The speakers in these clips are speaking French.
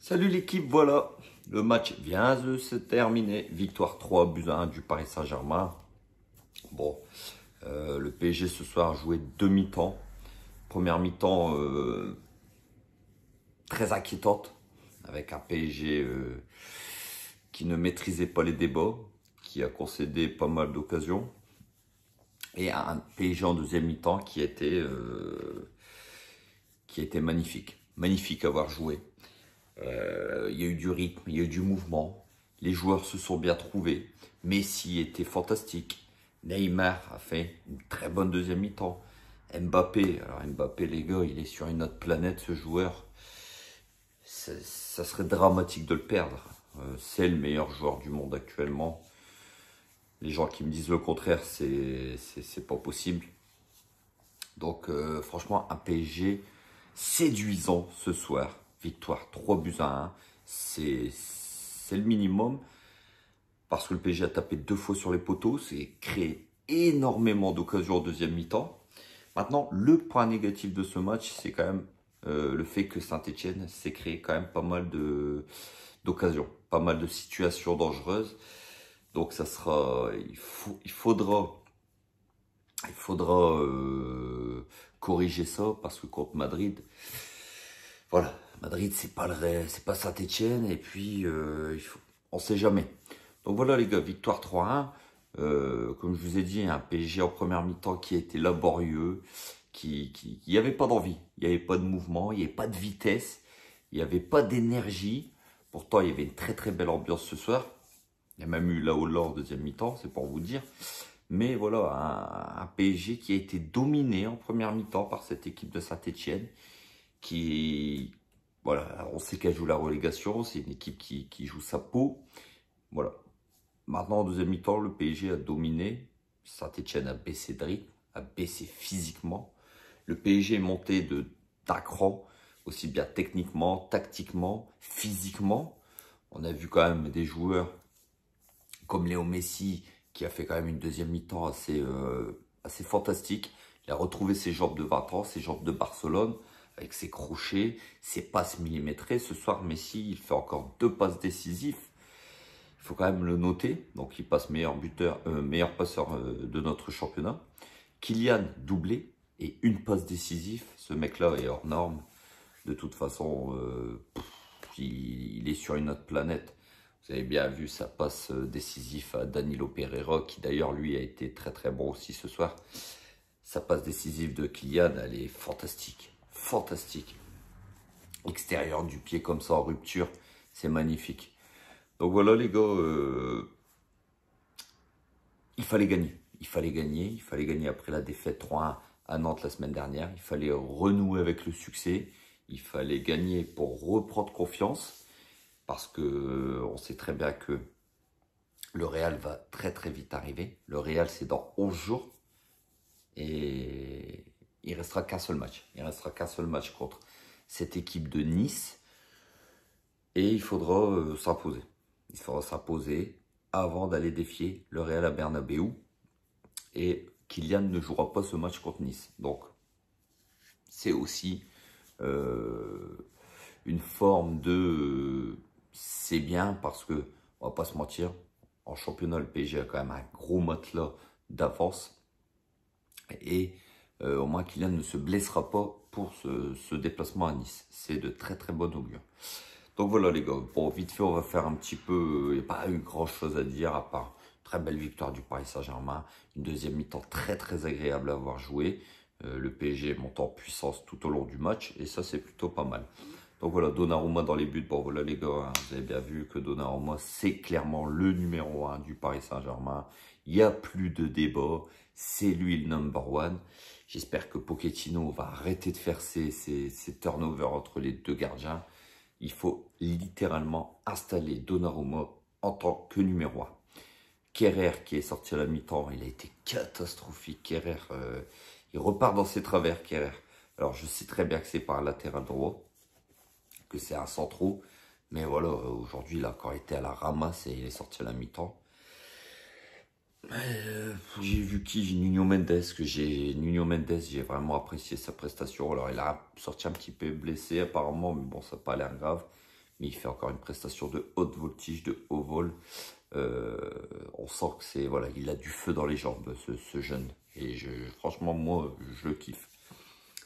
Salut l'équipe, voilà, le match vient de se terminer. Victoire 3-1 du Paris Saint-Germain. Bon, le PSG ce soir a joué deux mi-temps. Première mi-temps très inquiétante, avec un PSG qui ne maîtrisait pas les débats, qui a concédé pas mal d'occasions. Et un PSG en deuxième mi-temps qui était magnifique. Magnifique à voir jouer. Il y a eu du rythme, il y a eu du mouvement. Les joueurs se sont bien trouvés. Messi était fantastique. Neymar a fait une très bonne deuxième mi-temps. Mbappé, alors Mbappé les gars, il est sur une autre planète ce joueur. Ça serait dramatique de le perdre. C'est le meilleur joueur du monde actuellement. Les gens qui me disent le contraire, c'est pas possible. Donc franchement, un PSG séduisant ce soir. Victoire 3-1. C'est le minimum. Parce que le PSG a tapé deux fois sur les poteaux. C'est créé énormément d'occasions en deuxième mi-temps. Maintenant, le point négatif de ce match, c'est quand même le fait que Saint-Etienne s'est créé quand même pas mal d'occasions. Pas mal de situations dangereuses. Donc ça sera... Il faudra corriger ça parce que contre Madrid, voilà, Madrid c'est pas Saint-Etienne et puis on sait jamais. Donc voilà les gars, victoire 3-1. Comme je vous ai dit, un PSG en première mi-temps qui a été laborieux, il n'y avait pas d'envie, il n'y avait pas de mouvement, il n'y avait pas de vitesse, il n'y avait pas d'énergie. Pourtant il y avait une très très belle ambiance ce soir. Il y a même eu la Holla en deuxième mi-temps, c'est pour vous dire. Mais voilà, un PSG qui a été dominé en première mi-temps par cette équipe de Saint-Etienne. Voilà, on sait qu'elle joue la relégation, c'est une équipe qui joue sa peau. Voilà. Maintenant, en deuxième mi-temps, le PSG a dominé. Saint-Etienne a baissé de rythme, a baissé physiquement. Le PSG est monté d'un cran, aussi bien techniquement, tactiquement, physiquement. On a vu quand même des joueurs comme Léo Messi, qui a fait quand même une deuxième mi-temps assez fantastique. Il a retrouvé ses jambes de 20 ans, ses jambes de Barcelone, avec ses crochets, ses passes millimétrées. Ce soir, Messi, il fait encore deux passes décisives. Il faut quand même le noter. Donc, il passe meilleur passeur de notre championnat. Kylian, doublé et une passe décisive. Ce mec-là est hors norme. De toute façon, il est sur une autre planète. Vous avez bien vu sa passe décisive à Danilo Pereira, qui d'ailleurs lui a été très très bon aussi ce soir. Sa passe décisive de Kylian, elle est fantastique. Fantastique. Extérieur du pied comme ça en rupture, c'est magnifique. Donc voilà les gars, il fallait gagner. Il fallait gagner après la défaite 3-1 à Nantes la semaine dernière. Il fallait renouer avec le succès. Il fallait gagner pour reprendre confiance. Parce que on sait très bien que le Real va très très vite arriver. Le Real, c'est dans 11 jours. Et il ne restera qu'un seul match. Il ne restera qu'un seul match contre cette équipe de Nice. Et il faudra s'imposer. Il faudra s'imposer avant d'aller défier le Real à Bernabéu. Et Kylian ne jouera pas ce match contre Nice. Donc, c'est aussi une forme de... c'est bien parce que, on va pas se mentir, en championnat, le PSG a quand même un gros matelas d'avance. Et au moins, Kylian ne se blessera pas pour ce déplacement à Nice. C'est de très très bon augure. Donc voilà les gars, bon, vite fait, on va faire un petit peu... Il n'y a pas eu grand chose à dire à part très belle victoire du Paris Saint-Germain. Une deuxième mi-temps très très agréable à avoir joué. Le PSG monte en puissance tout au long du match. Et ça, c'est plutôt pas mal. Donc voilà, Donnarumma dans les buts. Bon voilà les gars, hein, vous avez bien vu que Donnarumma, c'est clairement le numéro 1 du Paris Saint-Germain. Il n'y a plus de débat. C'est lui le number one. J'espère que Pochettino va arrêter de faire ses turnovers entre les deux gardiens. Il faut littéralement installer Donnarumma en tant que numéro 1. Kerrer qui est sorti à la mi-temps, il a été catastrophique. Kerrer, il repart dans ses travers, Kerrer. Alors je sais très bien que c'est par latéral droit, que c'est un centraux. Mais voilà, aujourd'hui, il a encore été à la ramasse et il est sorti à la mi-temps. J'ai vu qui? Nuno Mendes, j'ai vraiment apprécié sa prestation. Alors, il a sorti un petit peu blessé apparemment, mais bon, ça n'a pas l'air grave. mais il fait encore une prestation de haute voltige, de haut vol. On sent que c'est, voilà, il a du feu dans les jambes, ce jeune. Et franchement, moi, je le kiffe.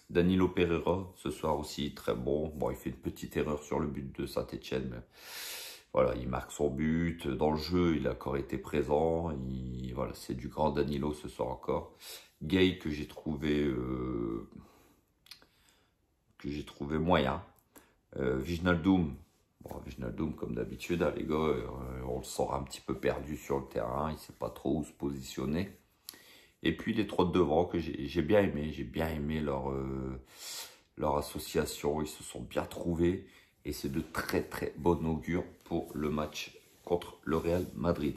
Danilo Pereira, ce soir aussi, très bon. Bon, il fait une petite erreur sur le but de Saint-Etienne, mais voilà, il marque son but. Dans le jeu, il a encore été présent. Voilà, c'est du grand Danilo ce soir encore. Gay que j'ai trouvé moyen. Wijnaldum, bon, Wijnaldum comme d'habitude, hein, les gars, on le sent un petit peu perdu sur le terrain. Il ne sait pas trop où se positionner. Et puis les trois de devant que j'ai bien aimé leur association, ils se sont bien trouvés et c'est de très très bon augure pour le match contre le Real Madrid.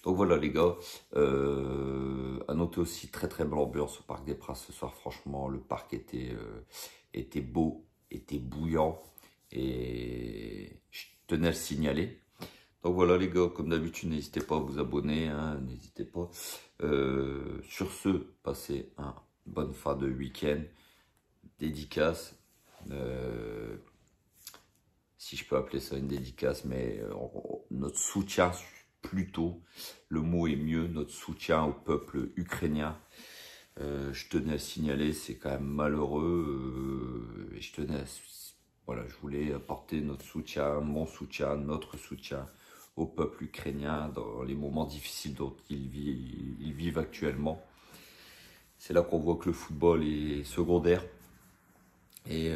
Donc voilà les gars, à noter aussi très très belle ambiance au Parc des Princes ce soir, franchement le parc était beau, était bouillant et je tenais à le signaler. Donc voilà les gars, comme d'habitude, n'hésitez pas à vous abonner, hein, n'hésitez pas. Sur ce, passez une bonne fin de week-end, dédicace, si je peux appeler ça une dédicace, mais notre soutien plutôt, le mot est mieux, notre soutien au peuple ukrainien. Je tenais à signaler, c'est quand même malheureux, et voilà, je voulais apporter notre soutien, mon soutien, notre soutien au peuple ukrainien dans les moments difficiles dont ils vivent actuellement. C'est là qu'on voit que le football est secondaire et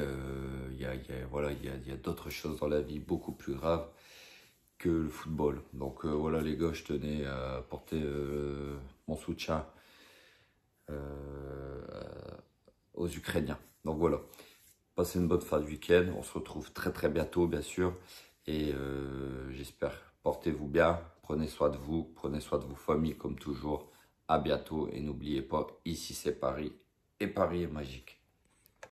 voilà, il y a d'autres choses dans la vie beaucoup plus graves que le football. Donc voilà les gars, je tenais à apporter mon soutien aux Ukrainiens. Donc voilà, passez une bonne fin de week-end, on se retrouve très très bientôt bien sûr et j'espère. Portez-vous bien, prenez soin de vous, prenez soin de vos familles comme toujours. À bientôt et n'oubliez pas, ici c'est Paris et Paris est magique.